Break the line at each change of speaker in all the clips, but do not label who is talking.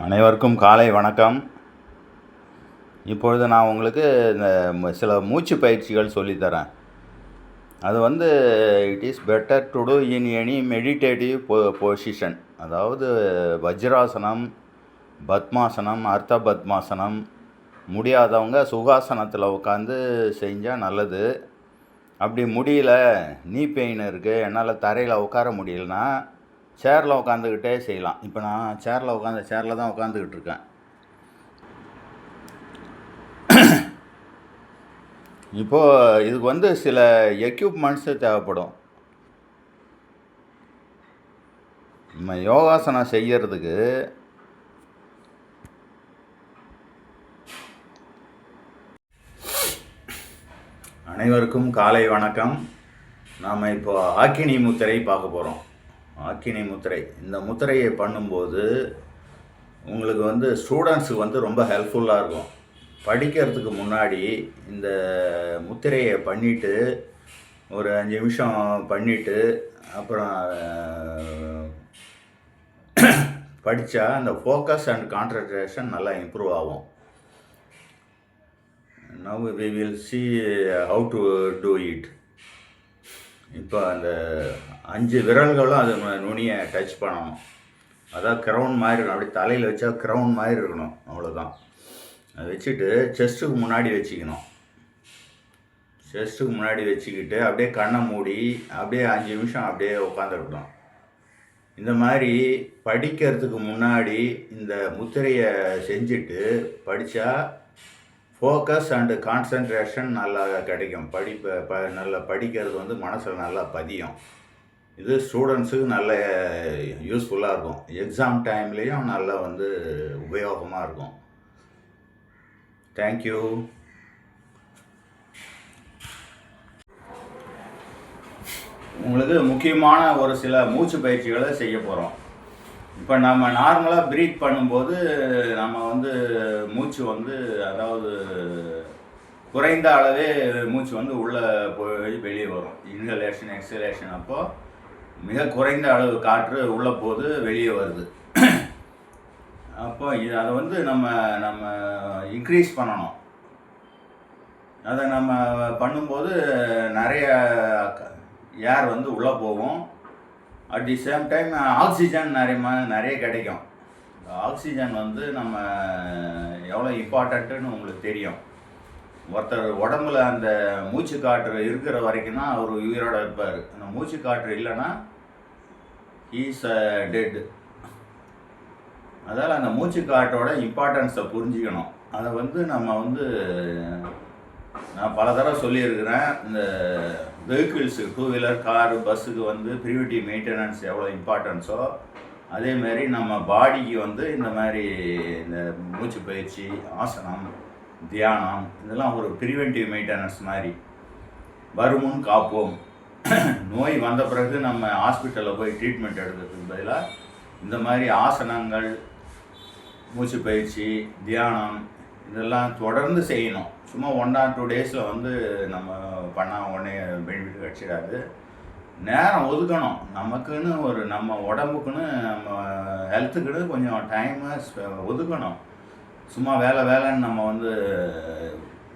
அனைவருக்கும் காலை வணக்கம். இப்பொழுது நான் உங்களுக்கு இந்த சில மூச்சு பயிற்சிகள் சொல்லித்தரேன். அது it is better to do in any meditative position. அதாவது வஜ்ராசனம், பத்மாசனம், அர்த்த பத்மாசனம். முடியாதவங்க சுகாசனத்தில் உட்காந்து செஞ்சால் நல்லது. அப்படி முடியல, நீ பெயின் இருக்குது, என்னால் தரையில் உட்கார முடியலன்னா சேரில் உட்காந்துக்கிட்டே செய்யலாம். இப்போ நான் சேரில் தான் உட்காந்துக்கிட்டு இருக்கேன். இப்போது இதுக்கு சில எக்யூப்மெண்ட்ஸு தேவைப்படும். நம்ம யோகாசனம் செய்யறதுக்கு அனைவருக்கும் காலை வணக்கம். நாம் இப்போ ஆக்கினி முத்திரை பார்க்க போகிறோம். ஆக்கினி முத்திரை, இந்த முத்திரையை பண்ணும்போது உங்களுக்கு ஸ்டூடெண்ட்ஸுக்கு ரொம்ப ஹெல்ப்ஃபுல்லாக இருக்கும். படிக்கிறதுக்கு முன்னாடி இந்த முத்திரையை பண்ணிவிட்டு ஒரு 5 நிமிஷம் பண்ணிவிட்டு அப்புறம் படித்தா அந்த ஃபோக்கஸ் அண்ட் கான்சன்ட்ரேஷன் நல்லா இம்ப்ரூவ் ஆகும். Now we will see how to do it. இப்போ அந்த 5 விரல்களும் அது நுனியை டச் பண்ணணும். அதான் க்ரௌன் மாதிரி இருக்கணும். அப்படி தலையில் வச்சா க்ரௌன் மாதிரி இருக்கணும், அவ்வளோதான். அதை வச்சுட்டு செஸ்ட்டுக்கு முன்னாடி வச்சுக்கணும். செஸ்ட்டுக்கு முன்னாடி வச்சுக்கிட்டு அப்படியே கண்ணை மூடி அப்படியே 5 நிமிஷம் அப்படியே உட்காந்துருக்கணும். இந்த மாதிரி படிக்கிறதுக்கு முன்னாடி இந்த முத்திரையை செஞ்சுட்டு படித்தா ஃபோக்கஸ் அண்டு கான்சன்ட்ரேஷன் நல்லா கிடைக்கும். நல்லா படிக்கிறது மனசில் நல்லா பதியும். இது ஸ்டூடெண்ட்ஸுக்கு நல்ல யூஸ்ஃபுல்லாக இருக்கும். எக்ஸாம் டைம்லேயும் நல்லா உபயோகமாக இருக்கும். தேங்க்யூ. உங்களுக்கு முக்கியமான ஒரு சில மூச்சு பயிற்சிகளை செய்ய போகிறோம். இப்போ நம்ம நார்மலாக ப்ரீத் பண்ணும்போது நம்ம மூச்சு அதாவது குறைந்த அளவே மூச்சு உள்ளே போய் வெளியே வரும். இன்ஹலேஷன் எக்ஸலேஷன் அப்போது மிக குறைந்த அளவு காற்று உள்ளே போது வெளியே வருது. அப்போ அதை நம்ம நம்ம இன்க்ரீஸ் பண்ணணும். அதை நம்ம பண்ணும்போது நிறைய ஏர் உள்ளே போகும். At the same time oxygen நிறைய கிடைக்கும். இந்த ஆக்சிஜன் நம்ம எவ்வளோ இம்பார்ட்டண்ட்டுன்னு உங்களுக்கு தெரியும். ஒருத்தர் உடம்புல அந்த மூச்சு காற்று இருக்கிற வரைக்கும் தான் அவர் உயிரோடு இருப்பார். அந்த மூச்சு காற்று இல்லைன்னா ஈஸ் டெட். அதால் அந்த மூச்சு காற்றோட இம்பார்ட்டன்ஸை புரிஞ்சுக்கணும். அதை நம்ம நான் பல தடவை சொல்லியிருக்கிறேன். இந்த வெஹிக்கிள்ஸு, 2 வீலர், காரு, பஸ்ஸுக்கு ப்ரிவென்டிவ் மெயின்டெனன்ஸ் எவ்வளோ இம்பார்ட்டன்ஸோ அதேமாரி நம்ம பாடிக்கு இந்த மாதிரி இந்த மூச்சு பயிற்சி, ஆசனம், தியானம் இதெல்லாம் ஒரு ப்ரிவென்டிவ் மெயின்டெனன்ஸ் மாதிரி. வருமுன் காப்போம். நோய் வந்த பிறகு நம்ம ஹாஸ்பிட்டலில் போய் ட்ரீட்மெண்ட் எடுக்கிறதுக்கு பதிலாக இந்த மாதிரி ஆசனங்கள், மூச்சு பயிற்சி, தியானம் இதெல்லாம் தொடர்ந்து செய்யணும். சும்மா 1 or 2 டேஸில் நம்ம பண்ணால் உடனே பெனிஃபிட் கிடச்சிடாது. நேரம் ஒதுக்கணும். நமக்குன்னு நம்ம உடம்புக்குன்னு, நம்ம ஹெல்த்துக்குன்னு கொஞ்சம் டைமை ஒதுக்கணும். சும்மா வேலைன்னு நம்ம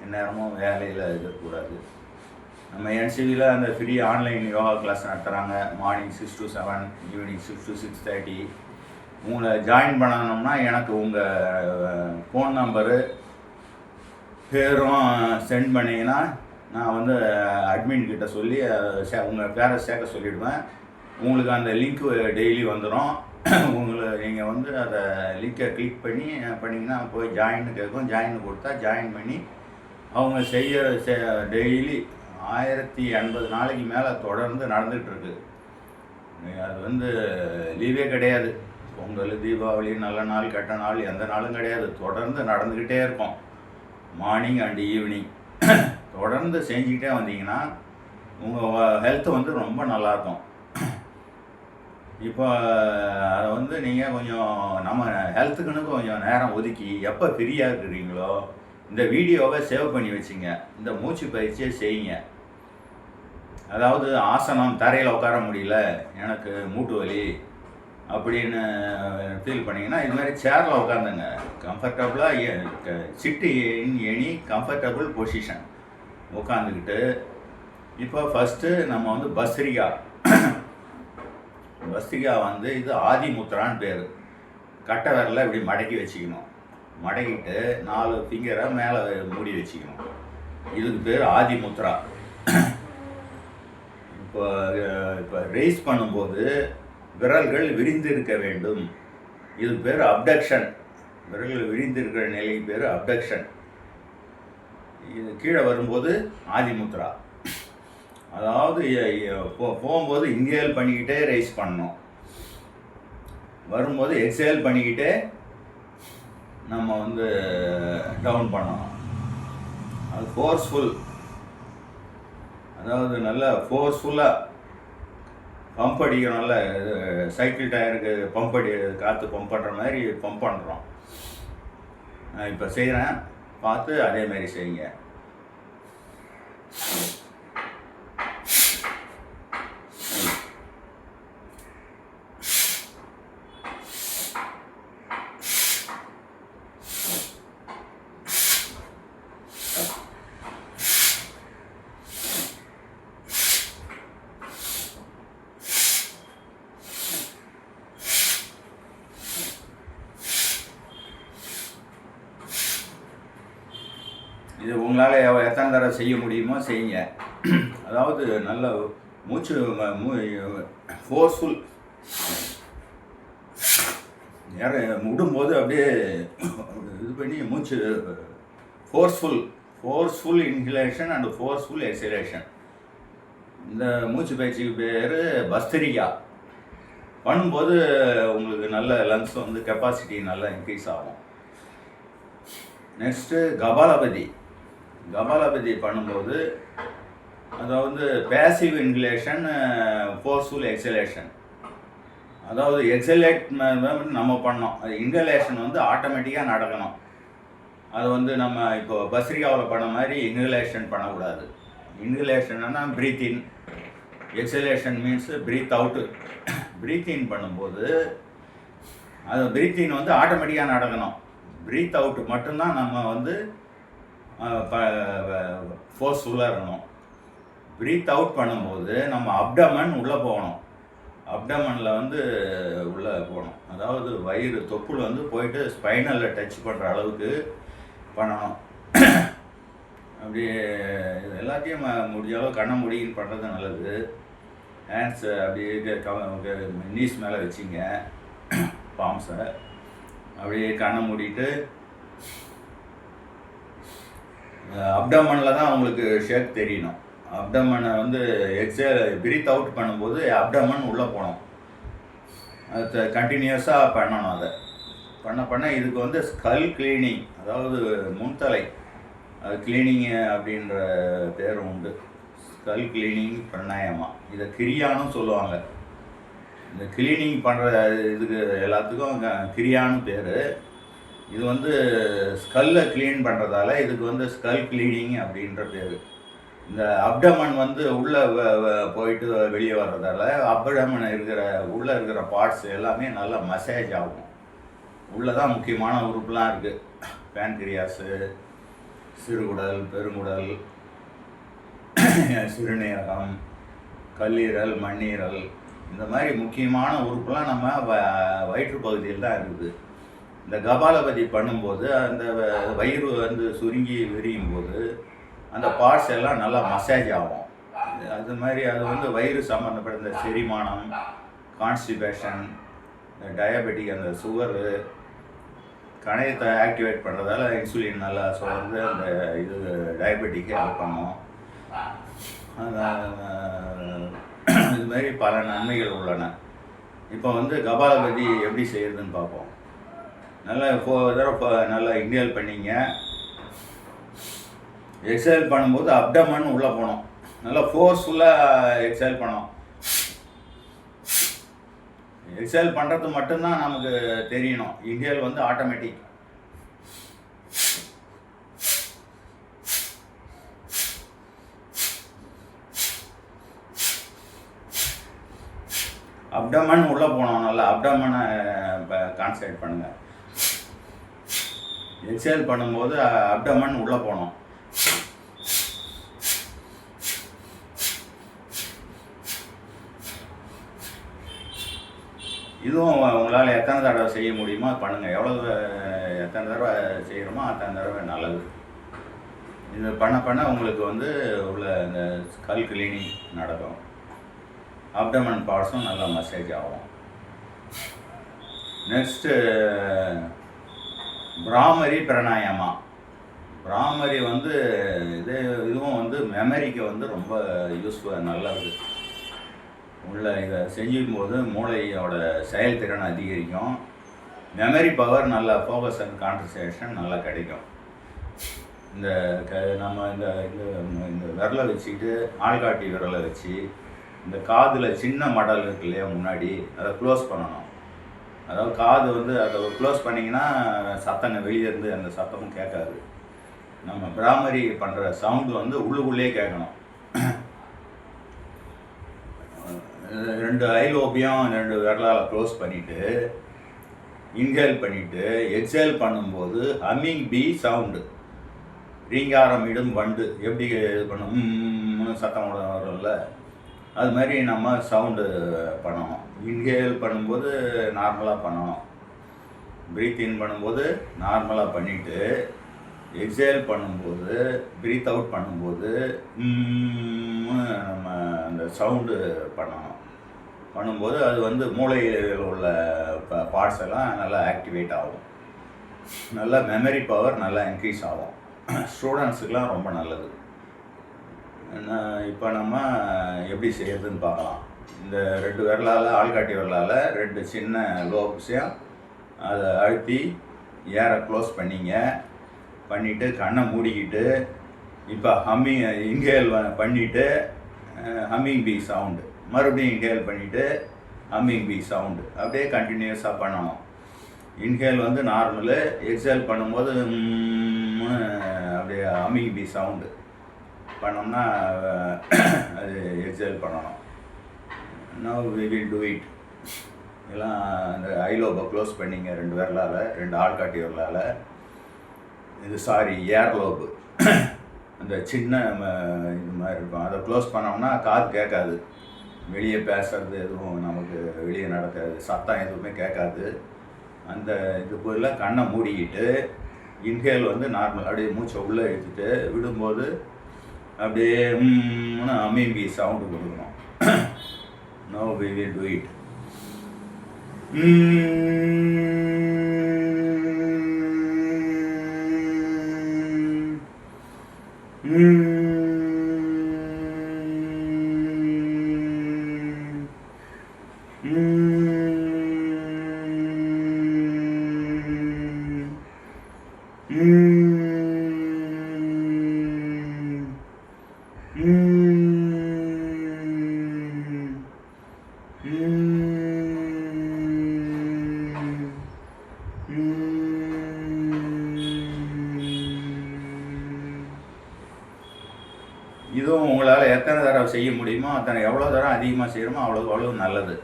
எந்நேரமும் வேலையில் இருக்கக்கூடாது. நம்ம என்சிவியில் அந்த ஃப்ரீ ஆன்லைன் யோகா கிளாஸ் நடத்துகிறாங்க. Morning 6 to 7, evening 6 to 6:30. உங்களை ஜாயின் பண்ணணும்னா எனக்கு உங்கள் ஃபோன் நம்பரு, பேரும் சென்ட் பண்ணிங்கன்னா நான் அட்மின் கிட்ட சொல்லி உங்கள் பேரை சேர்க்க சொல்லிவிடுவேன். உங்களுக்கு அந்த லிங்க்கு டெய்லி வந்துடும். நீங்கள் அதை லிங்கை கிளிக் பண்ணிங்கன்னா போய் ஜாயின்னு கேட்கும். ஜாயின் கொடுத்தா ஜாயின் பண்ணி அவங்க டெய்லி 1080 நாளைக்கு மேலே தொடர்ந்து நடந்துகிட்ருக்கு. அது லீவே கிடையாது. பொங்கல், தீபாவளி, நல்ல நாள், கெட்ட நாள் எந்த நாளும் கிடையாது. தொடர்ந்து நடந்துக்கிட்டே இருக்கும். மார்னிங் அண்ட் ஈவினிங் தொடர்ந்து செஞ்சுக்கிட்டே வந்தீங்கன்னா உங்கள் ஹெல்த்து ரொம்ப நல்லாயிருக்கும். இப்போ அதை நீங்கள் கொஞ்சம் நம்ம ஹெல்த்துக்குன்னு கொஞ்சம் நேரம் ஒதுக்கி எப்போ ஃப்ரீயாக இருக்கிறீங்களோ இந்த வீடியோவை சேவ் பண்ணி வச்சுங்க. இந்த மூச்சு பயிற்சியை செய்யுங்க. அதாவது ஆசனம், தரையில் உட்கார முடியல, எனக்கு மூட்டு வலி, அப்படின்னு ஃபீல் பண்ணிங்கன்னா இது மாதிரி சேரில் உட்காந்துங்க. கம்ஃபர்டபுளாக சிட்டு இன் எனி கம்ஃபர்டபுள் பொசிஷன் உட்காந்துக்கிட்டு, இப்போ ஃபஸ்ட்டு நம்ம வந்து பஸ்ரிகா வந்து இது ஆதிமுத்ரான்னு பேர். கட்டை விரலை இப்படி மடக்கி வச்சுக்கணும். மடக்கிட்டு 4 ஃபிங்கரை மேலே மூடி வச்சுக்கணும். இதுக்கு பேர் ஆதிமுத்ரா. இப்போ ரைஸ் பண்ணும்போது விரல்கள் விரிந்து இருக்க வேண்டும். இதுக்கு பேர் அப்டக்ஷன். விரல்கள் விரிந்து இருக்கிற நிலைக்கு பேர் அப்டக்ஷன். இது கீழே வரும்போது ஆதிமுத்ரா. அதாவது போகும்போது இன்ஹேல் பண்ணிக்கிட்டே ரைஸ் பண்ணணும், வரும்போது எக்ஸேல் பண்ணிக்கிட்டே நம்ம வந்து டவுன் பண்ணணும். அது ஃபோர்ஸ்ஃபுல், அதாவது நல்லா ஃபோர்ஸ்ஃபுல்லாக பம்ப் அடிக்கணும். நல்ல சைக்கிள் டயருக்கு காற்று பம்ப் பண்ணுற மாதிரி பம்ப் பண்ணுறோம். நான் இப்போ செய்கிறேன், பார்த்து அதே மாதிரி செய்யுங்க. இது உங்களால் எத்தனை தடவை செய்ய முடியுமோ செய்யுங்க. அதாவது நல்ல மூச்சு ஃபோர்ஸ்ஃபுல் விடும்போது அப்படியே இது பண்ணி மூச்சு forceful inhalation and forceful exhalation. இந்த மூச்சு பயிற்சிக்கு பேர் பஸ்திரிகா. பண்ணும்போது உங்களுக்கு நல்ல லங்ஸ் வந்து கெப்பாசிட்டி நல்லா இன்க்ரீஸ் ஆகும். நெக்ஸ்ட்டு கபாலபதி பண்ணும்போது அதாவது பேசிவ் இன்ஹிலேஷன், ஃபோர்ஸ்ஃபுல் எக்ஸலேஷன். அதாவது எக்ஸலேட் நம்ம பண்ணோம், அது இன்ஹலேஷன் வந்து ஆட்டோமேட்டிக்காக நடக்கணும். அது வந்து நம்ம இப்போ பஸ்ரிகாவில் பண்ண மாதிரி இன்ஹலேஷன் பண்ணக்கூடாது. இன்ஹலேஷன்னா breath in, exhalation means breath out. Breath in பண்ணும்போது அது ப்ரீத் இன் வந்து ஆட்டோமேட்டிக்காக நடக்கணும். ப்ரீத் அவுட்டு மட்டும்தான் நம்ம வந்து ஃபோர்ஸ்ஃபுல்லாக இருக்கணும். ப்ரீத் அவுட் பண்ணும்போது நம்ம அப்டமன் உள்ளே போகணும். அப்டமனில் வந்து உள்ளே போகணும். அதாவது வயிறு தொப்புள் வந்து போயிட்டு ஸ்பைனலில் டச் பண்ணுற அளவுக்கு பண்ணணும். அப்படியே எல்லாத்தையும் முடிஞ்ச அளவு கண்ணை முடின்னு பண்ணுறது நல்லது. ஹேண்ட்ஸை அப்படியே நீஸ் மேலே வச்சிங்க, பாம்ஸை அப்படியே கண்ணை மூடிட்டு அப்டமனில் தான் உங்களுக்கு ஷேக் தெரியணும். அப்டமனை வந்து பிரீத் அவுட் பண்ணும்போது அப்டமன் உள்ளே போகணும். அது கண்டினியூஸாக பண்ணணும். அதை பண்ண இதுக்கு வந்து ஸ்கல் கிளீனிங், அதாவது முன்தலை அது கிளீனிங்கு அப்படின்ற பேர் உண்டு. ஸ்கல் கிளீனிங் பிராணாயாமா, இதை கிரியானும் சொல்லுவாங்க. இந்த கிளீனிங் பண்ணுற இதுக்கு எல்லாத்துக்கும் கிரியான்னு பேர். இது வந்து ஸ்கல்லை க்ளீன் பண்ணுறதால இதுக்கு வந்து ஸ்கல் கிளீனிங் அப்படின்ற பேர். இந்த அப்டமன் வந்து உள்ளே போயிட்டு வெளியே வர்றதால அப்டமன் உள்ளே இருக்கிற பார்ட்ஸ் எல்லாமே நல்லா மசாஜ் ஆகும். உள்ளே தான் முக்கியமான உறுப்புலாம் இருக்குது. பேன்கிரியாஸு, சிறுகுடல், பெருங்குடல், சிறுநீரகம், கல்லீரல், மண்ணீரல், இந்த மாதிரி முக்கியமான உறுப்புலாம் நம்ம வயிற்று பகுதியில் தான் இருக்குது. இந்த கபாலபதி பண்ணும்போது அந்த வயிறு வந்து சுருங்கி விரியும் போது அந்த பார்ட்ஸ் எல்லாம் நல்லா மசாஜ் ஆகும். அது மாதிரி அது வந்து வயிறு சம்மந்தப்பட்ட இந்த செரிமானம், கான்ஸ்டிபேஷன், இந்த டயபெட்டிக், அந்த சுகரு, கணையத்தை ஆக்டிவேட் பண்ணுறதால இன்சுலின் நல்லா சுரந்து அந்த இது டயபெட்டிக்கை ஹெல்ப் பண்ணும். இது மாதிரி பல நன்மைகள் உள்ளன. இப்போ வந்து கபாலபதி எப்படி செய்கிறதுன்னு பார்ப்போம். நல்லா நல்லா இன்ஹேல் பண்ணிங்க. எக்ஸேல் பண்ணும்போது அப்டமன் உள்ளே போகணும். நல்லா ஃபோர்ஸ்ஃபுல்லாக எக்ஸேல் பண்ணணும். எக்ஸேல் பண்ணுறது மட்டும்தான் நமக்கு தெரியணும். இன்ஹேல் வந்து ஆட்டோமேட்டிக். அப்டமன் உள்ளே போனோம், நல்லா அப்டமனை கான்சன்ட்ரேட் பண்ணுங்கள். எக்ஸேல் பண்ணும்போது அப்டமன் உள்ளே போனோம். இதுவும் உங்களால் எத்தனை தடவை செய்ய முடியுமோ பண்ணுங்கள். எத்தனை தடவை செய்கிறோமோ அத்தனை தடவை நல்லது. இது பண்ண உங்களுக்கு வந்து உள்ள இந்த ஸ்கல் கிளீனிங் நடக்கும். அப்டமன் பார்ட்ஸும் நல்லா மசாஜ் ஆகும். நெக்ஸ்ட்டு பிராமரி பிராணாயாமா. பிராமரி வந்து இதுவும் வந்து மெமரிக்கு வந்து ரொம்ப யூஸ்ஃபுல், நல்லது. உள்ள இதை செய்யும்போது மூளையோட செயல்திறன் அதிகரிக்கும். மெமரி பவர், நல்லா ஃபோக்கஸ் அண்ட் கான்சன்ட்ரேஷன் நல்லா கிடைக்கும். இந்த நம்ம இந்த இந்த விரலை வச்சுக்கிட்டு, ஆள்காட்டி விரலை வச்சு இந்த காதில் சின்ன மடல் இருக்கு இல்லையா முன்னாடி, அதை க்ளோஸ் பண்ணணும். அதாவது காது வந்து அதை க்ளோஸ் பண்ணிங்கன்னா சத்தங்க வெளியே இருந்து அந்த சத்தமும் கேட்காது. நம்ம பிராமரி பண்ணுற சவுண்டு வந்து உள்ளுக்குள்ளே கேட்கணும். 2 ஐலோபியம் 2 விரலால் க்ளோஸ் பண்ணிவிட்டு இன்ஹேல் பண்ணிவிட்டு எக்ஸேல் பண்ணும்போது ஹம்மிங் பீ சவுண்டு, ரீங்காரம் இடும் வண்டு எப்படி இது பண்ணும் சத்தம் வரும்ல, அது மாதிரி நம்ம சவுண்டு பண்ணணும். இன்ஹேல் பண்ணும்போது நார்மலாக பண்ணணும். ப்ரீத் இன் பண்ணும்போது நார்மலாக பண்ணிவிட்டு எக்ஸேல் பண்ணும்போது, ப்ரீத் அவுட் பண்ணும்போது நம்ம அந்த சவுண்டு பண்ணும்போது அது வந்து மூளையில் உள்ள பார்ட்ஸ் எல்லாம் நல்லா ஆக்டிவேட் ஆகும். நல்லா மெமரி பவர் நல்லா இன்க்ரீஸ் ஆகும். ஸ்டூடெண்ட்ஸுக்கெலாம் ரொம்ப நல்லது. இப்போ நம்ம எப்படி செய்யறதுன்னு பார்க்கலாம். இந்த 2 விரலால், ஆள்காட்டி விரலால் 2 சின்ன லோப்ஸையும் அதை அழுத்தி ஏரை க்ளோஸ் பண்ணிவிட்டு கண்ணை மூடிக்கிட்டு இப்போ இன்ஹேல் பண்ணிவிட்டு ஹம்மிங் பீ சவுண்டு, மறுபடியும் இன்ஹேல் பண்ணிவிட்டு ஹம்மிங் பீ சவுண்டு அப்படியே கண்டினியூஸாக பண்ணணும். இன்ஹேல் வந்து நார்மலு, எக்ஸேல் பண்ணும்போது அப்படியே ஹம்மிங் பீ சவுண்டு பண்ணோம்னா அது எக்ஸேல் பண்ணணும். Now we will do it. எல்லாம் அந்த ஐலோபை க்ளோஸ் பண்ணிங்க 2 விரலால், 2 ஆள்காட்டி விரலால். இது ஏர்லோபு அந்த சின்ன இது மாதிரி இருக்கும், அதை க்ளோஸ் பண்ணோம்னா காது கேட்காது. வெளியே பேசுறது எதுவும் நமக்கு வெளியே நடக்காது, சத்தம் எதுவுமே கேட்காது. அந்த இதுக்குள்ள கண்ணை மூடிக்கிட்டு இன்ஹேல் வந்து நார்மல், அப்படியே மூச்சை உள்ளே எடுத்துட்டு விடும்போது அப்படியே ஹம்மிங் பீ சவுண்டு கொடுக்கணும். Now we will do it. இதுவும் உங்களால் எத்தனை தடவை செய்ய முடியுமோ அத்தனை, எவ்வளோ தடவை அதிகமாக செய்கிறோமோ அவ்வளோ நல்லது.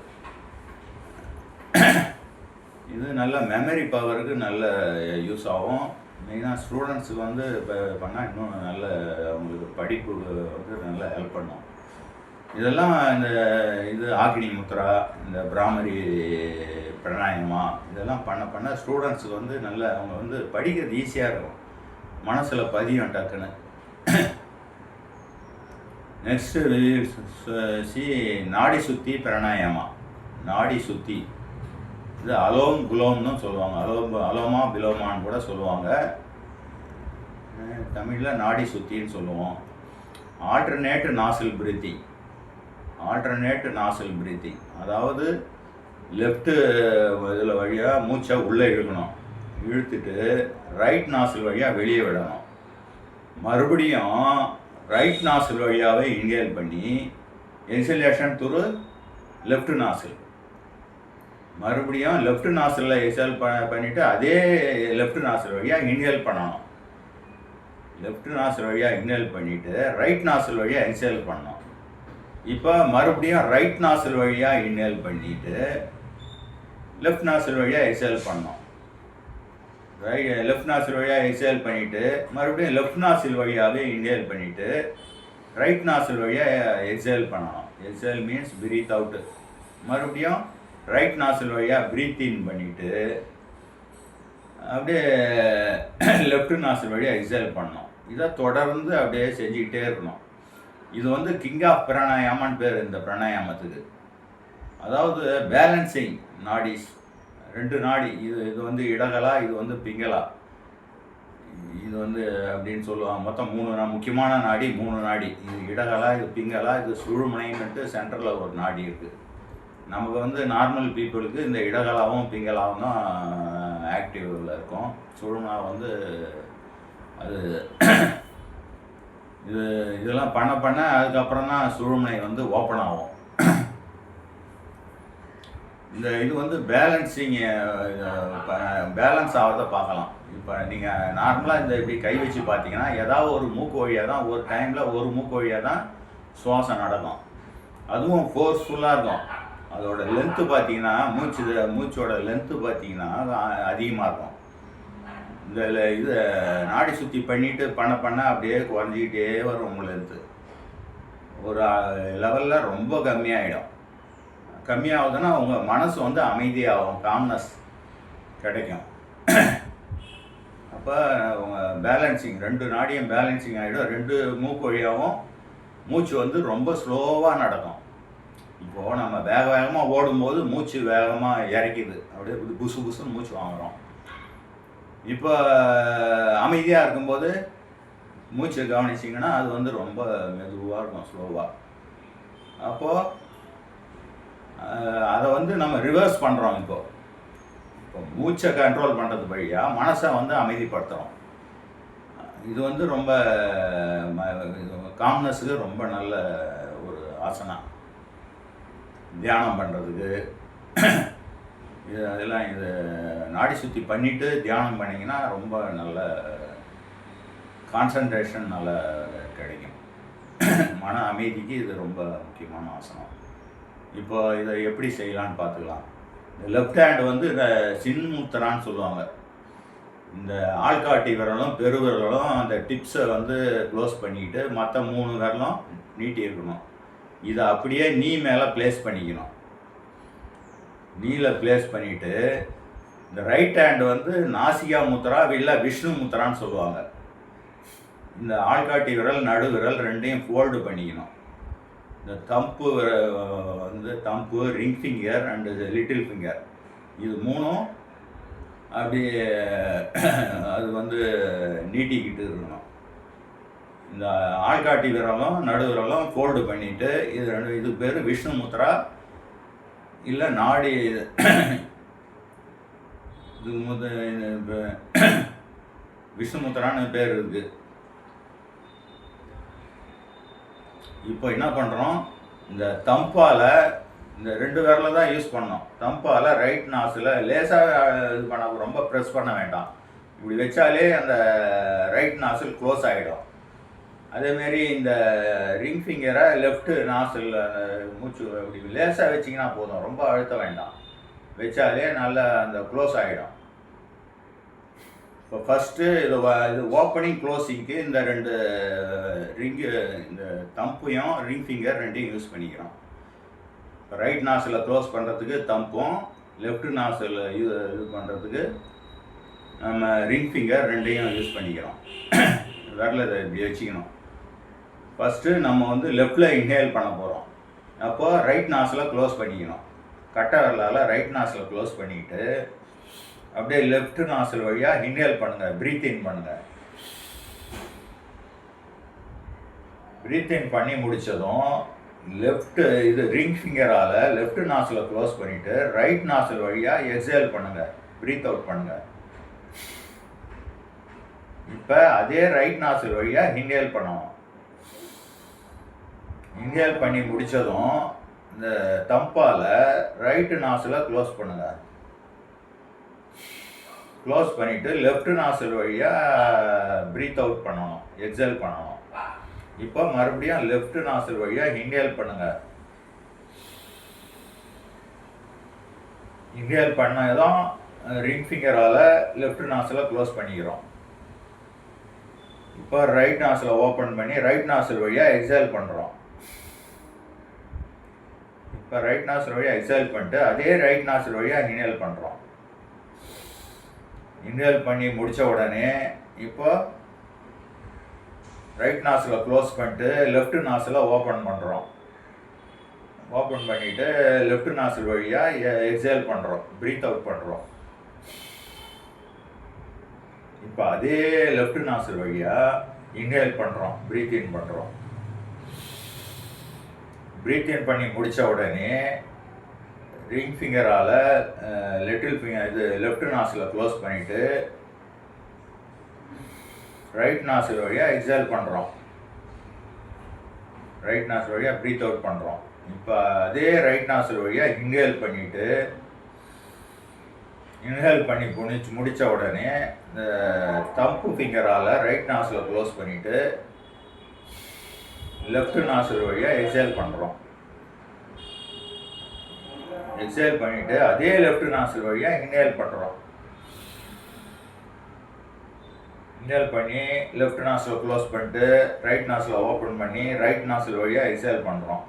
இது நல்ல மெமரி பவருக்கு நல்ல யூஸ் ஆகும். மெயினாக ஸ்டூடெண்ட்ஸுக்கு வந்து இப்போ பண்ணால் இன்னும் நல்ல அவங்களுக்கு படிப்பு வந்து நல்லா ஹெல்ப் பண்ணும். இதெல்லாம் இது ஆக்னி முத்ரா, இந்த பிராமரி பிராணாயாமா இதெல்லாம் பண்ண ஸ்டூடெண்ட்ஸுக்கு வந்து நல்ல அவங்க வந்து படிக்கிறது ஈஸியாக இருக்கும், மனசில் பதியும் டக்குன்னு. நெக்ஸ்ட்டு நாடி சுத்தி பிராணாயாமா. நாடி சுத்தி இது அலோம் குலோம்னு சொல்லுவாங்க, அலோமா பிலோமான்னு கூட சொல்லுவாங்க. தமிழில் நாடி சுத்தின்னு சொல்லுவோம். ஆல்டர்னேட் நாசில் பிரீத்திங், அதாவது லெஃப்ட்டு இதில் வழியாக மூச்சை உள்ளே இழுக்கணும், இழுத்துட்டு ரைட் நாசில் வழியாக வெளியே விடணும். மறுபடியும் ரைட் நாசில் வழியாகவே இன்ஹேல் பண்ணி எக்ஸலேஷன் த்ரூ லெஃப்ட் நாசில், மறுபடியும் லெஃப்ட் நாசிலில் எக்ஸேல் பண்ணிவிட்டு அதே லெஃப்ட் நாசில் வழியாக இன்ஹேல் பண்ணணும். லெஃப்ட் நாசில் வழியாக இன்ஹேல் பண்ணிவிட்டு ரைட் நாசில் வழியாக எக்ஸேல் பண்ணணும். இப்போ மறுபடியும் ரைட் நாசில் வழியாக இன்ஹேல் பண்ணிவிட்டு லெஃப்ட் நாசில் வழியாக எக்ஸேல் பண்ணோம். லெஃப்ட் நாசில் வழியாக எக்ஸேல் பண்ணிவிட்டு மறுபடியும் லெஃப்ட் நாசில் வழியாகவே இன்ஹேல் பண்ணிவிட்டு ரைட் நாசில் வழியாக எக்ஸேல் பண்ணணும். Exhale means breathe out. மறுபடியும் ரைட் நாசில் வழியாக பிரீத் இன் பண்ணிவிட்டு அப்படியே லெஃப்ட் நாசில் வழியாக எக்ஸேல் பண்ணணும். இதை தொடர்ந்து அப்படியே செஞ்சுக்கிட்டே இருக்கணும். இது வந்து கிங் ஆஃப் பிராணாயாமான்னு பேர் இந்த பிராணாயாமத்துக்கு. அதாவது பேலன்சிங் நாடிஸ், 2 நாடி, இது வந்து இடகலா, இது வந்து பிங்களா, இது வந்து அப்படின்னு சொல்லுவாங்க. மொத்தம் 3 முக்கியமான நாடி, 3 நாடி. இது இடகலா, இது பிங்களா, இது சுழுமுனைன்னுட்டு சென்டரில் ஒரு நாடி இருக்குது. நமக்கு வந்து நார்மல் பீப்புளுக்கு இந்த இடகலாவும் பிங்களாவும் தான் ஆக்டிவில் இருக்கும். சுழுமுனை வந்து அது இதெல்லாம் பண்ண அதுக்கப்புறம் தான் சுழுமுனை வந்து ஓப்பன் ஆகும். இது வந்து பேலன்ஸிங், பேலன்ஸ் ஆகிறத பார்க்கலாம். இப்போ நீங்கள் நார்மலாக இப்படி கை வச்சு பார்த்தீங்கன்னா ஏதாவது ஒரு மூக்கு வழியாக தான், ஒரு டைமில் ஒரு மூக்கு வழியாக தான் சுவாசம் நடக்கும். அதுவும் ஃபோர்ஸ்ஃபுல்லாக இருக்கும். அதோட லென்த்து பார்த்தீங்கன்னா மூச்சோட லென்த்து பார்த்தீங்கன்னா அதிகமாக இருக்கும். இது நாடி சுற்றி பண்ணிட்டு பண்ண அப்படியே குறைஞ்சிக்கிட்டே வரும் உங்கள் லென்த்து. ஒரு லெவலில் ரொம்ப கம்மியாகுதுன்னா உங்கள் மனசு வந்து அமைதியாகும், காம்னஸ் கிடைக்கும். அப்போ உங்கள் பேலன்சிங், 2 நாடியும் பேலன்சிங் ஆகிடும். 2 மூக்கு வழியாகவும் மூச்சு வந்து ரொம்ப ஸ்லோவாக நடக்கும். இப்போது நம்ம வேகமாக ஓடும்போது மூச்சு வேகமாக இறக்கிது, அப்படியே புசுன்னு மூச்சு வாங்குகிறோம். இப்போ அமைதியாக இருக்கும்போது மூச்சை கவனிச்சிங்கன்னா அது வந்து ரொம்ப மெதுவாக இருக்கும், ஸ்லோவாக. அப்போது அதை வந்து நம்ம ரிவர்ஸ் பண்ணுறோம். இப்போ மூச்சை கண்ட்ரோல் பண்ணுறது வழியாக மனசை வந்து அமைதிப்படுத்துகிறோம். இது வந்து ரொம்ப காம்னஸுக்கு ரொம்ப நல்ல ஒரு ஆசனா. தியானம் பண்ணுறதுக்கு அதெல்லாம் இது நாடி சுற்றி பண்ணிவிட்டு தியானம் பண்ணிங்கன்னா ரொம்ப நல்ல கான்சன்ட்ரேஷன் நல்லா கிடைக்கும். மன அமைதிக்கு இது ரொம்ப முக்கியமான ஆசனம். இப்போ இதை எப்படி செய்யலான்னு பார்த்துக்கலாம். இந்த லெஃப்ட் ஹேண்ட் வந்து இந்த சின்முத்திரான்னு சொல்லுவாங்க. இந்த ஆள்காட்டி விரலும் பெருவிரலும் அந்த டிப்ஸை வந்து க்ளோஸ் பண்ணிக்கிட்டு மற்ற 3 விரலும் நீட்டி இருக்கணும். இதை அப்படியே நீ மேலே ப்ளேஸ் பண்ணிக்கணும். நீல ப்ளேஸ் பண்ணிவிட்டு இந்த ரைட் ஹேண்ட் வந்து நாசிகா முத்ரா இல்லை விஷ்ணு முத்ரான்னு சொல்லுவாங்க. இந்த ஆள்காட்டி விரல் நடுவிரல் 2ஐயும் ஃபோல்டு பண்ணிக்கணும். இந்த தம்பு வந்து thumb, ring finger and little finger, இது 3ம் அப்படியே அது வந்து நீட்டிக்கிட்டு இருக்கணும். இந்த ஆள்காட்டி விரலும் நடுவிரலும் ஃபோல்டு பண்ணிவிட்டு இது பேர் விஷ்ணு முத்ரா இல்லை நாடி. இது விஷ்ணு முத்ரான்னு பேர் இருக்குது. இப்போ என்ன பண்ணுறோம், இந்த தம்பால் இந்த 2 விரலை தான் யூஸ் பண்ணோம். தம்பால் ரைட் நாசில் லேசாக இது பண்ண, ரொம்ப ப்ரெஸ் பண்ண வேண்டாம். இப்படி வச்சாலே அந்த ரைட் நாசில் க்ளோஸ் ஆகிடும். அதேமாரி இந்த ரிங் ஃபிங்கரை லெஃப்ட்டு நாசில் மூச்சு இப்படி லேசாக வச்சிங்கன்னா போதும், ரொம்ப அழுத்த வேண்டாம். வச்சாலே நல்லா அந்த க்ளோஸ் ஆகிடும். இப்போ ஃபஸ்ட்டு இது ஓப்பனிங் க்ளோஸிங்க்கு இந்த 2 ரிங்கு, இந்த தம்பையும் ரிங் ஃபிங்கர் 2ஐயும் யூஸ் பண்ணிக்கிறோம். இப்போ ரைட் நாசில் க்ளோஸ் பண்ணுறதுக்கு தம்பும், லெஃப்ட் நாசில் இது பண்ணுறதுக்கு நம்ம ரிங் ஃபிங்கர் 2ஐயும் யூஸ் பண்ணிக்கிறோம். விரல இதை இப்படி வச்சுக்கணும். ஃபஸ்ட்டு நம்ம வந்து லெஃப்டில் இன்ஹேல் பண்ண போகிறோம். அப்போ ரைட் நாசில் க்ளோஸ் பண்ணிக்கணும். கட்டை விரலால் ரைட் நாசில் க்ளோஸ் பண்ணிக்கிட்டு அப்படியே லெஃப்ட் நாசில் வழியாக இன்ஹேல் பண்ணுங்கள், ப்ரீத் இன் பண்ணுங்கள். ப்ரீத் இன் பண்ணி முடித்ததும் லெஃப்ட்டு இது ரிங் ஃபிங்கரால் லெஃப்ட் நாசில் க்ளோஸ் பண்ணிவிட்டு ரைட் நாசில் வழியாக எக்ஸேல் பண்ணுங்கள், ப்ரீத் அவுட் பண்ணுங்கள். இப்போ அதே ரைட் நாசில் வழியாக இன்ஹேல் பண்ணணும். இன்ஹேல் பண்ணி முடித்ததும் இந்த தம்பால் ரைட்டு நாசில் க்ளோஸ் பண்ணுங்கள். க்ளோஸ் பண்ணிவிட்டு லெஃப்ட் நாசில் வழியாக ப்ரீத் அவுட் பண்ணணும், எக்ஸேல் பண்ணணும். இப்போ மறுபடியும் லெஃப்ட் நாசில் வழியாக இன்ஹேல் பண்ணுங்க. இன்ஹேல் பண்ணதான் ரிங் ஃபிங்கரால் லெஃப்ட் நாசில் க்ளோஸ் பண்ணிக்கிறோம். இப்போ ரைட் நாசில் ஓப்பன் பண்ணி ரைட் நாசில் வழியாக எக்ஸேல் பண்ணுறோம். இப்போ ரைட் நாசில் வழியாக எக்ஸேல் பண்ணிட்டு அதே ரைட் நாசில் வழியாக இன்ஹேல் பண்ணுறோம். இன்ஹேல் பண்ணி முடித்த உடனே இப்போ ரைட் நாசில் க்ளோஸ் பண்ணிட்டு லெஃப்ட் நாசில் ஓப்பன் பண்ணுறோம். ஓப்பன் பண்ணிவிட்டு லெஃப்ட் நாசில் வழியாக எக்ஸேல் பண்ணுறோம், ப்ரீத் அவுட் பண்ணுறோம். இப்போ அதே லெஃப்ட் நாசில் வழியாக இன்ஹேல் பண்ணுறோம், ப்ரீத் இன் பண்ணுறோம். ப்ரீத் இன் பண்ணி முடித்த உடனே ரிங் ஃபிங்கரால் லிட்டில் ஃபிங்கர் இது லெஃப்ட் நாசில் க்ளோஸ் பண்ணிவிட்டு ரைட் நாசில் வழியாக எக்ஸேல் பண்ணுறோம். ரைட் நாசில் வழியாக ப்ரீத் அவுட் பண்ணுறோம். இப்போ அதே ரைட் நாசில் வழியாக இன்ஹேல் பண்ணிவிட்டு இன்ஹேல் பண்ணி முடித்த உடனே இந்த தம்பு ஃபிங்கரால் ரைட் நாசில் க்ளோஸ் பண்ணிவிட்டு லெஃப்ட் நாசில் வழியாக எக்ஸேல் பண்ணுறோம். எக்ஸேல் பண்ணிவிட்டு அதே லெஃப்ட் நாசில் வழியாக இன்ஹேல் பண்ணுறோம். இன்ஹேல் பண்ணி லெஃப்ட் நாசில் க்ளோஸ் பண்ணிட்டு ரைட் நாசில் ஓப்பன் பண்ணி ரைட் நாசில் வழியாக எக்ஸேல் பண்ணுறோம்.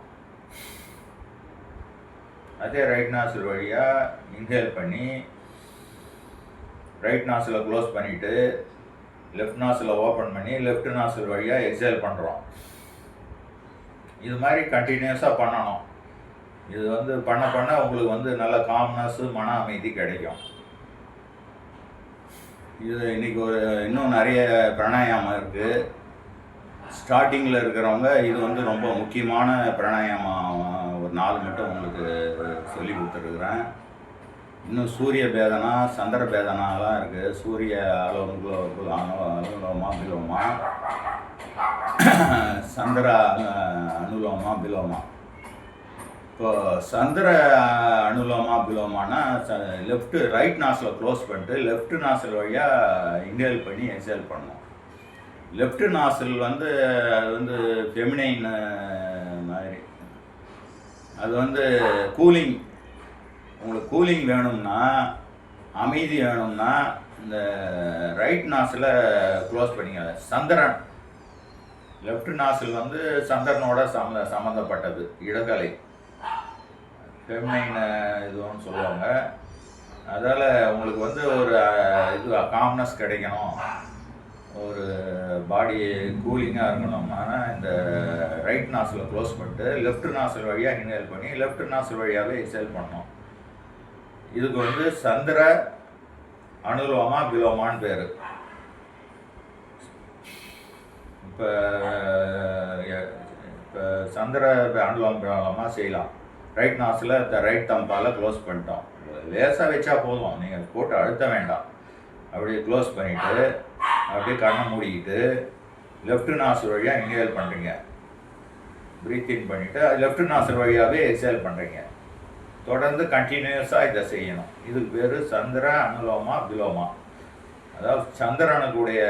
அதே ரைட் நாசில் வழியாக இன்ஹேல் பண்ணி ரைட் நாசில் க்ளோஸ் பண்ணிவிட்டு லெஃப்ட் நாசில் ஓப்பன் பண்ணி லெஃப்ட் நாசில் வழியாக எக்ஸேல் பண்ணுறோம். இது மாதிரி கண்டினியூஸாக பண்ணணும். இது வந்து பண்ண பண்ண உங்களுக்கு நல்ல காம்னஸ்ஸு, மன அமைதி கிடைக்கும். இது இன்றைக்கி இன்னும் நிறைய பிராணாயாமம் இருக்குது. ஸ்டார்டிங்கில் இருக்கிறவங்க இது ரொம்ப முக்கியமான பிராணாயாமம். ஒரு 4 மட்டும் உங்களுக்கு சொல்லி கொடுத்துருக்குறேன். இன்னும் சூரிய பேதனா, சந்திர பேதனாலாம் இருக்குது. சூரிய அனுலோமா பிலோமா, சந்திர அனுலோமா பிலோமா. இப்போ சந்திர அனுலோமா பிலோமானா லெஃப்ட் ரைட் நாசில் க்ளோஸ் பண்ணிட்டு லெஃப்ட் நாசில் வழியாக இன்ஹேல் பண்ணி எக்ஸேல் பண்ணணும். லெஃப்ட் நாசில் அது ஃபெமினைன் மாதிரி. அது கூலிங். உங்களுக்கு கூலிங் வேணும்னா, அமைதி வேணும்னா இந்த ரைட் நாசில் க்ளோஸ் பண்ணிங்க. சந்திரன் லெஃப்ட் நாசில் சந்திரனோட சம்மந்தப்பட்டது, இடகலை, ஃபெமினைன் இதுன்னு சொல்லுவாங்க. அதால் உங்களுக்கு ஒரு இது காம்னஸ் கிடைக்கணும், ஒரு பாடி கூலிங்காக இருக்கணும்னா இந்த ரைட் நாசில் க்ளோஸ் பண்ணிட்டு லெஃப்ட் நாசில் வழியாக இன்ஹேல் பண்ணி லெஃப்ட் நாசில் வழியாகவே எக்ஸேல் பண்ணணும். இதுக்கு சந்திர அனுலோமா பிலோமான்னு பேர். இப்போ சந்திர அனுலோமா பிலோமா செய்யலாம். ரைட் நாசில் ரைட் தம்பால் க்ளோஸ் பண்ணிட்டோம். லேசாக வச்சா போதும், நீங்கள் போட்டு அழுத்த வேண்டாம். அப்படியே க்ளோஸ் பண்ணிவிட்டு அப்படியே கண்ணை மூடிக்கிட்டு லெஃப்ட் நாசில் வழியாக இன்ஹேல் பண்ணுறீங்க, ப்ரீத் இன் பண்ணிவிட்டு லெஃப்ட் நாசில் வழியாகவே எக்ஸேல் பண்ணுறீங்க. தொடர்ந்து கண்டினியூஸாக இதை செய்யணும். இதுக்கு பேர் சந்திர அனுலோமா பிலோமா. அதாவது சந்திரனுக்குடைய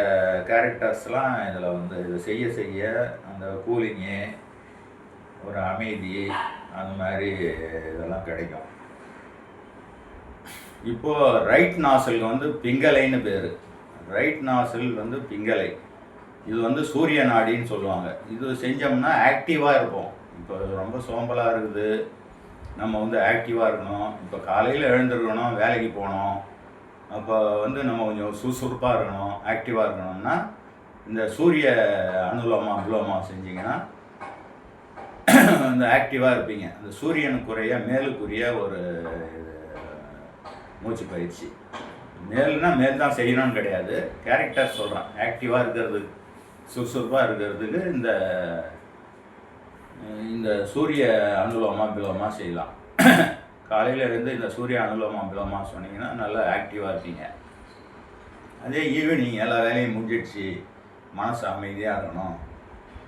கேரக்டர்ஸ்லாம் இதில் இதை செய்ய செய்ய அந்த கூலிங்கு, ஒரு அமைதி, அந்த மாதிரி இதெல்லாம் கிடைக்கும். இப்போது ரைட் நாசில் பிங்கலைன்னு பேர். ரைட் நாசில் பிங்கலை. இது சூரிய நாடின்னு சொல்லுவாங்க. இது செஞ்சோம்னா ஆக்டிவாக இருப்போம். இப்போ ரொம்ப சோம்பலாக இருக்குது, நம்ம ஆக்டிவாக இருக்கணும். இப்போ காலையில் எழுந்திருக்கணும், வேலைக்கு போகணும். அப்போ நம்ம கொஞ்சம் சுறுசுறுப்பாக இருக்கணும், ஆக்டிவாக இருக்கணும்னா இந்த சூரிய அனுலோமா பிலோமா செஞ்சிங்கன்னா ஆக்டிவாக இருப்பீங்க. அந்த சூரியனுக்குரிய மேலுக்குரிய ஒரு மூச்சு பயிற்சி. மேல்னா மேல் தான் செய்யணும்னு கிடையாது, கேரக்டர் சொல்கிறேன். ஆக்டிவாக இருக்கிறது, சுறுசுறுப்பாக இருக்கிறதுக்கு இந்த சூரிய அனுலோமா பிலோமா செய்யலாம். காலையில் இருந்து இந்த சூரிய அனுலோமா பிலோமா சொன்னீங்கன்னா நல்லா ஆக்டிவாக இருப்பீங்க. அதே ஈவினிங் எல்லா வேலையும் முடிஞ்சிடுச்சு, மனசு அமைதியாக இருக்கணும்,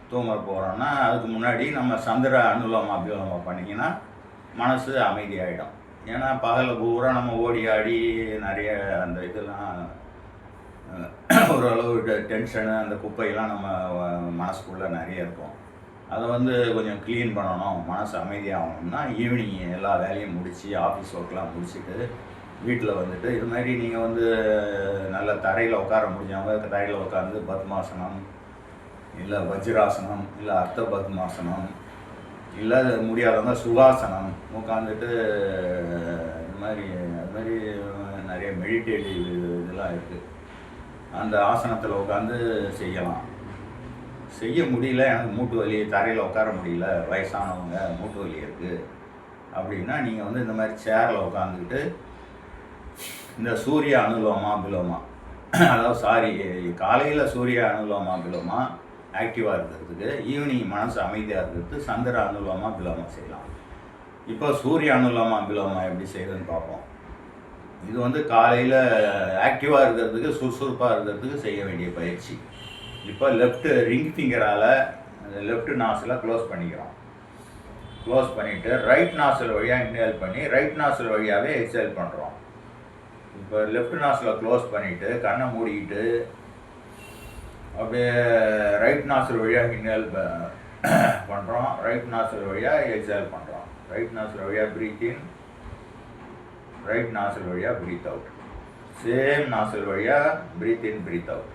தூங்க போகிறோன்னா அதுக்கு முன்னாடி நம்ம சந்திர அனுலோமா பிலோமா பண்ணிங்கன்னா மனசு அமைதியாகிடும். ஏன்னா பகலில் பூரா நம்ம ஓடி ஆடி நிறைய அந்த இதெல்லாம் ஓரளவு டென்ஷனு அந்த குப்பையெல்லாம் நம்ம மனசுக்குள்ளே நிறைய இருக்கும். அதை வந்து கொஞ்சம் க்ளீன் பண்ணணும், மனசு அமைதியாகணும்னா ஈவினிங் எல்லா வேலையும் முடித்து ஆஃபீஸ் ஒர்க்லாம் முடிச்சுட்டு வீட்டில் வந்துட்டு இது மாதிரி நீங்கள் வந்து நல்ல தரையில் உட்கார முடிஞ்சவங்க தரையில் உட்காந்து பத்மாசனம் இல்லை வஜ்ராசனம் இல்லை அர்த்த பத்மாசனம் இல்லை முடியாதவங்க சுகாசனம் உட்காந்துட்டு இது மாதிரி அது மாதிரி நிறைய மெடிடேட்டிவ் இதெல்லாம் இருக்குது. அந்த ஆசனத்தில் உட்காந்து செய்யலாம். செய்ய முடியல, எனக்கு மூட்டு வலி, தரையில் உட்கார முடியல, வயசானவங்க மூட்டு வலி இருக்குது அப்படின்னா நீங்கள் வந்து இந்த மாதிரி சேரில் உட்காந்துக்கிட்டு இந்த சூரிய அனுலோமா பிலோமா அதாவது காலையில் சூரிய அனுலோமா பிலோமா ஆக்டிவாக இருக்கிறதுக்கு, ஈவினிங் மனசு அமைதியாக இருக்கிறதுக்கு சந்திர அனுலோமா பிலோமா செய்யலாம். இப்போ சூரிய அனுலோமா பிலோமா எப்படி செய்யுதுன்னு பார்ப்போம். இது வந்து காலையில் ஆக்டிவாக இருக்கிறதுக்கு சுறுசுறுப்பாக இருக்கிறதுக்கு செய்ய வேண்டிய பயிற்சி. இப்போ லெஃப்ட் ரிங் ஃபிங்கரால் லெஃப்ட் நாசில் க்ளோஸ் பண்ணிக்கிறோம். க்ளோஸ் பண்ணிவிட்டு ரைட் நாசில் வழியாக இன்ஹேல் பண்ணி ரைட் நாசில் வழியாகவே எக்ஸேல் பண்ணுறோம். இப்போ லெஃப்ட் நாசில் க்ளோஸ் பண்ணிவிட்டு கண்ணை மூடிக்கிட்டு அப்படியே ரைட் நாசில் வழியாக இன்ஹேல் பண்ணுறோம், ரைட் நாசில் வழியாக எக்ஸேல் பண்ணுறோம். ரைட் நாசில் வழியாக ப்ரீத் இன், ரைட் நாசில் வழியாக ப்ரீத் அவுட். சேம் நாசில் வழியாக ப்ரீத் இன் ப்ரீத் அவுட்.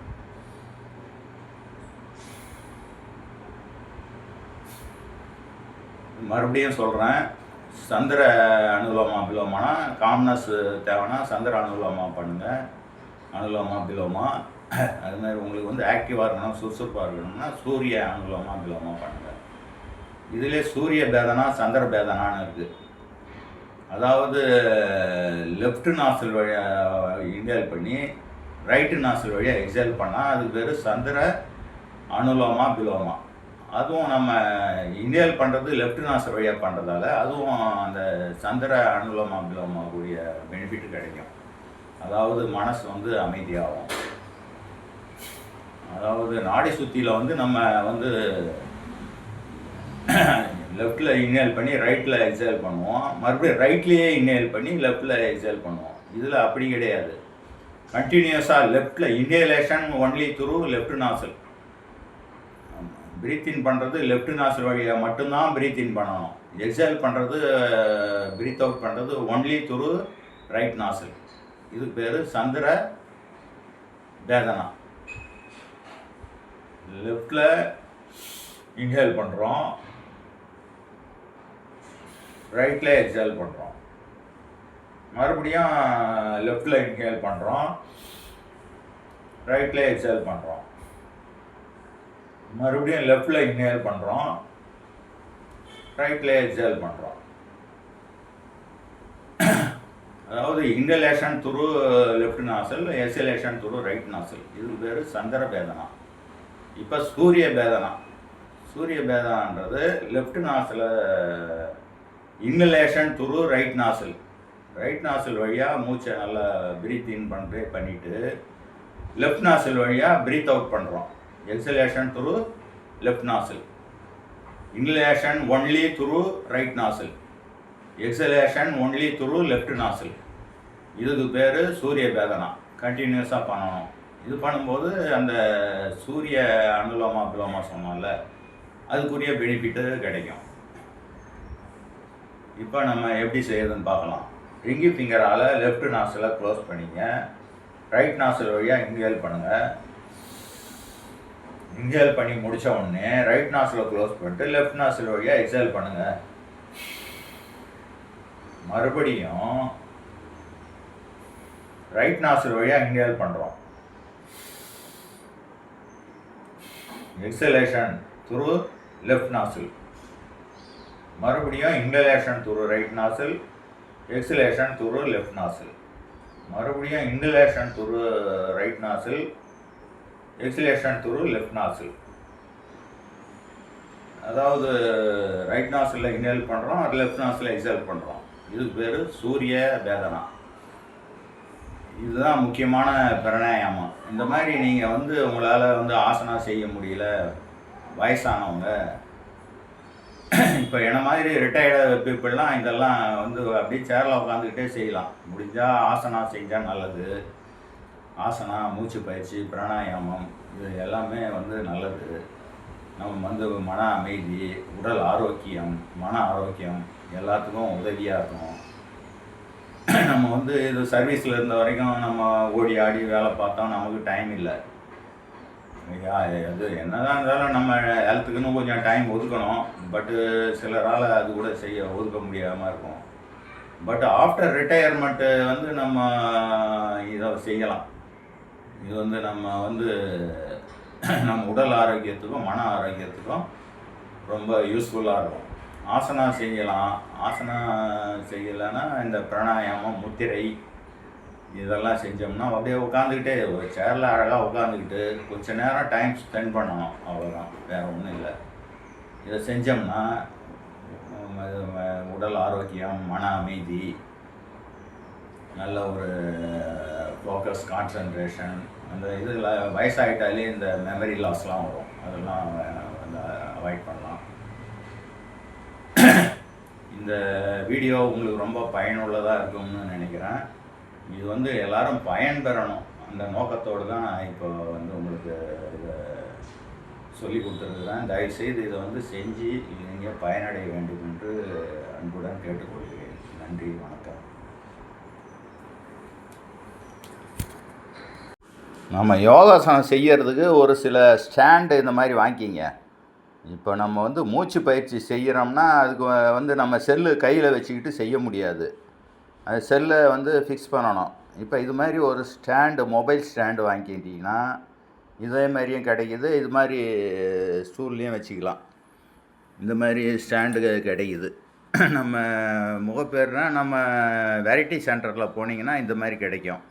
மறுபடியும் சொல்கிறேன், சந்திர அனுலோமா பிலோமானா காம்னஸ் தேவைன்னா சந்திர அனுலோமா பண்ணுங்கள், அனுலோமா பிலோமா. அது மாதிரி உங்களுக்கு வந்து ஆக்டிவாக இருக்கணும், சுறுசுறுப்பாக இருக்கணும்னா சூரிய அனுலோமா பிலோமா பண்ணுங்கள். இதிலே சூரிய பேதனா சந்திர பேதனான்னு இருக்குது. அதாவது லெஃப்ட் நாசில் வழியாக இன்ஹேல் பண்ணி ரைட்டு நாசில் வழியாக எக்ஸேல் பண்ணால் அதுக்கு பேர் சந்திர அனுலோமா பிலோமா. அதுவும் நம்ம இன்ஹேல் பண்ணுறது லெஃப்ட் நாசில் வழியாக பண்ணுறதால அதுவும் அந்த சந்திர அனுலோமா பிலோமா கூடிய பெனிஃபிட் கிடைக்கும். அதாவது மனசு வந்து அமைதியாகும். அதாவது நாடி சுத்தியில் வந்து நம்ம வந்து லெஃப்டில் இன்ஹேல் பண்ணி ரைட்டில் எக்ஸேல் பண்ணுவோம், மறுபடியும் ரைட்லேயே இன்ஹேல் பண்ணி லெஃப்டில் எக்ஸேல் பண்ணுவோம். இதில் அப்படி கிடையாது. கண்டினியூஸாக லெஃப்டில் இன்ஹேலேஷன் ஒன்லி த்ரூ லெஃப்ட் நாசில். ப்ரீத் இன் பண்ணுறது லெஃப்ட் நாசில் வழியாக மட்டும்தான் ப்ரீத் இன் பண்ணணும். எக்ஸேல் பண்ணுறது ப்ரீத் அவுட் பண்ணுறது ஒன்லி த்ரூ ரைட் நாசில். இது பேர் சந்திர பேதனா. லெஃப்டில் இன்ஹேல் பண்ணுறோம், ரைட்டில் எக்ஸேல் பண்ணுறோம். மறுபடியும் லெஃப்டில் இன்ஹேல் பண்ணுறோம், ரைட்டில் எக்ஸேல் பண்ணுறோம். மறுபடியும் லெஃப்டில் இன்ஹேல் பண்ணுறோம், ரைட்டில் எக்ஸேல் பண்ணுறோம். அதாவது inhalation through left nozzle, exhalation through right nozzle. இது பேர் சந்திர பேதனா. இப்போ சூரிய பேதனா. சூரிய பேதனான்றது லெஃப்ட் நாசில் இன்ஹலேஷன் த்ரூ ரைட் நாசில். ரைட் நாசில் வழியாக மூச்சை நல்லா ப்ரீத் இன் பண்ணிவிட்டு லெஃப்ட் நாசில் வழியாக ப்ரீத் அவுட் பண்ணுறோம். எக்ஸலேஷன் த்ரூ லெஃப்ட் நாசில், இன்ஹலேஷன் ஒன்லி த்ரூ ரைட் நாசில், எக்ஸலேஷன் ஒன்லி த்ரூ லெஃப்ட் நாசில். இதுக்கு பேர் சூரிய பேதனா. கண்டினியூஸாக பண்ணணும். இது பண்ணும்போது அந்த சூரிய அனுலோமா பிலோமா சொன்னால அதுக்குரிய பெனிஃபிட்டு கிடைக்கும். இப்போ நம்ம எப்படி செய்யறதுன்னு பார்க்கலாம். ரிங்கி ஃபிங்கரால் லெஃப்ட் நாசில் க்ளோஸ் பண்ணிங்க, ரைட் நாசில் வழியாக இன்ஹேல் பண்ணுங்கள். இன்ஹேல் பண்ணி முடித்த உடனே ரைட் நாசில் க்ளோஸ் பண்ணிட்டு லெஃப்ட் நாசில் வழியாக எக்ஸேல் பண்ணுங்கள். மறுபடியும் ரைட் நாசில் வழியாக இன்ஹேல் பண்ணுறோம். எக்ஸலேஷன் த்ரூ லெஃப்ட் நாசில். மறுபடியும் இன்ஹலேஷன் த்ரூ ரைட் நாசில், எக்ஸலேஷன் த்ரூ லெஃப்ட் நாசில். மறுபடியும் இன்ஹலேஷன் த்ரூ ரைட் நாசில், எக்ஸலேஷன் த்ரூ லெஃப்ட் நாசில். அதாவது ரைட் நாசில் இன்ஹேல் பண்ணுறோம், லெஃப்ட் நாசில் எக்ஸேல் பண்ணுறோம். இதுக்கு பேர் சூரிய பேதனா. இதுதான் முக்கியமான பிராணாயாமம். இந்த மாதிரி நீங்கள் வந்து உங்களால் வந்து ஆசனா செய்ய முடியல, வயசானவங்க, இப்போ என்ன மாதிரி ரிட்டையர்டு பீப்புளெலாம் இதெல்லாம் வந்து அப்படியே சேரில் உட்காந்துக்கிட்டே செய்யலாம். முடிஞ்சால் ஆசனா செஞ்சால் நல்லது. ஆசனா, மூச்சு பயிற்சி, பிராணாயாமம் இது எல்லாமே வந்து நல்லது. நம்ம வந்து மன அமைதி, உடல் ஆரோக்கியம், மன ஆரோக்கியம் எல்லாத்துக்கும் உதவியாக இருக்கும். நம்ம வந்து இது சர்வீஸில் இருந்த வரைக்கும் நம்ம ஓடி ஆடி வேலை பார்த்தோம், நமக்கு டைம் இல்லை. அது என்னதான் இருந்தாலும் நம்ம ஹெல்த்துக்குன்னு கொஞ்சம் டைம் ஒதுக்கணும். பட்டு சிலரால் அது கூட ஒதுக்க முடியாமல் இருக்கும். பட் ஆஃப்டர் ரிட்டையர்மெண்ட்டு வந்து நம்ம இதை செய்யலாம். இது வந்து நம்ம வந்து நம்ம உடல் ஆரோக்கியத்துக்கும் மன ஆரோக்கியத்துக்கும் ரொம்ப யூஸ்ஃபுல்லாக இருக்கும். ஆசனா செய்யலாம். ஆசனா செய்யலைன்னா இந்த பிராணாயாமம், முத்திரை இதெல்லாம் செஞ்சோம்னா அப்படியே உட்காந்துக்கிட்டே ஒரு சேரில் அழகாக உட்காந்துக்கிட்டு கொஞ்சம் நேரம் டைம் ஸ்பெண்ட் பண்ணணும், அவ்வளோதான், வேறு ஒன்றும் இல்லை. இதை செஞ்சோம்னா உடல் ஆரோக்கியம், மன அமைதி, நல்ல ஒரு ஃபோக்கஸ், கான்சன்ட்ரேஷன், அந்த இதில் வயசாகிட்டாலே இந்த மெமரி லாஸ்லாம் வரும், அதெல்லாம் வந்து அவாய்ட் பண்ணலாம். இந்த வீடியோ உங்களுக்கு ரொம்ப பயனுள்ளதாக இருக்கும்னு நினைக்கிறேன். இது வந்து எல்லாரும் பயன்பெறணும் அந்த நோக்கத்தோடு தான் நான் இப்போ வந்து உங்களுக்கு இதை சொல்லி கொடுத்துருக்குறேன். தயவுசெய்து இதை வந்து செஞ்சு நீங்கள் பயனடைய வேண்டும் என்று அன்புடன் கேட்டுக்கொள்கிறேன். நன்றி, வணக்கம். நம்ம யோகாசனம் செய்யறதுக்கு ஒரு சில ஸ்டாண்டு இந்த மாதிரி வாங்கிக்கிங்க. இப்போ நம்ம வந்து மூச்சு பயிற்சி செய்கிறோம்னா அதுக்கு வந்து நம்ம செல்லு கையில் வச்சுக்கிட்டு செய்ய முடியாது. அது செல்லை வந்து ஃபிக்ஸ் பண்ணணும். இப்போ இது மாதிரி ஒரு ஸ்டாண்டு, மொபைல் ஸ்டாண்டு வாங்கிக்கிட்டிங்கன்னா இதே மாதிரியும் கிடைக்கிது. இது மாதிரி ஸ்டூல்லையும் வச்சுக்கலாம். இந்த மாதிரி ஸ்டாண்டு கிடைக்கிது. நம்ம முகப்பேர்னா நம்ம வெரைட்டி சென்டரில் போனீங்கன்னா இந்த மாதிரி கிடைக்கும்.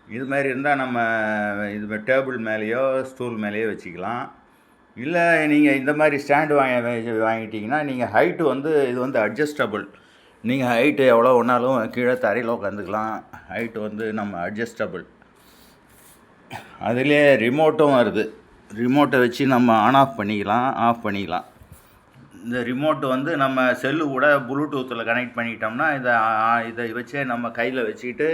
இது மாதிரி இருந்தால் நம்ம இது டேபிள் மேலேயோ ஸ்டூல் மேலேயோ வச்சுக்கலாம். இல்லை நீங்கள் இந்த மாதிரி ஸ்டாண்டு வாங்கிட்டிங்கன்னா நீங்கள் ஹைட்டு வந்து இது வந்து அட்ஜஸ்டபுள். நீங்கள் ஹைட்டு எவ்வளோ ஒன்றாலும் கீழே தரையில் உட்காந்துக்கலாம். ஹைட்டு வந்து நம்ம அட்ஜஸ்டபுள். அதிலே ரிமோட்டும் வருது. ரிமோட்டை வச்சு நம்ம ஆன் ஆஃப் பண்ணிக்கலாம். இந்த ரிமோட்டு வந்து நம்ம செல்லு கூட ப்ளூடூத்தில் கனெக்ட் பண்ணிக்கிட்டோம்னா இதை வச்சே நம்ம கையில் வச்சுக்கிட்டு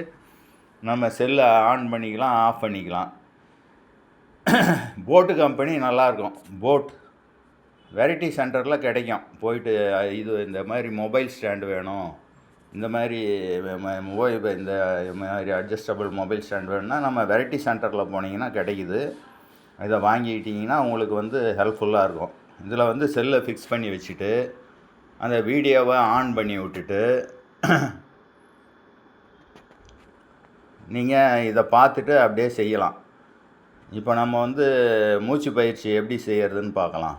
நம்ம செல்லை ஆன் பண்ணிக்கலாம், ஆஃப் பண்ணிக்கலாம். போட்டு கம்பெனி நல்லாயிருக்கும். போட் வெரைட்டி சென்டரில் கிடைக்கும். போயிட்டு இது இந்த மாதிரி மொபைல் ஸ்டாண்டு வேணும், இந்த மாதிரி இந்த மாதிரி அட்ஜஸ்டபிள் மொபைல் ஸ்டாண்ட் வேணும்னா நம்ம வெரைட்டி சென்டரில் போனீங்கன்னா கிடைக்குது. இதை வாங்கிக்கிட்டிங்கன்னா உங்களுக்கு வந்து ஹெல்ப்ஃபுல்லாக இருக்கும். இதில் வந்து செல்லை ஃபிக்ஸ் பண்ணி வச்சுட்டு அந்த வீடியோவை ஆன் பண்ணி விட்டுட்டு நீங்கள் இதை பார்த்துட்டு அப்படியே செய்யலாம். இப்போ நம்ம வந்து மூச்சு பயிற்சி எப்படி செய்கிறதுன்னு பார்க்கலாம்.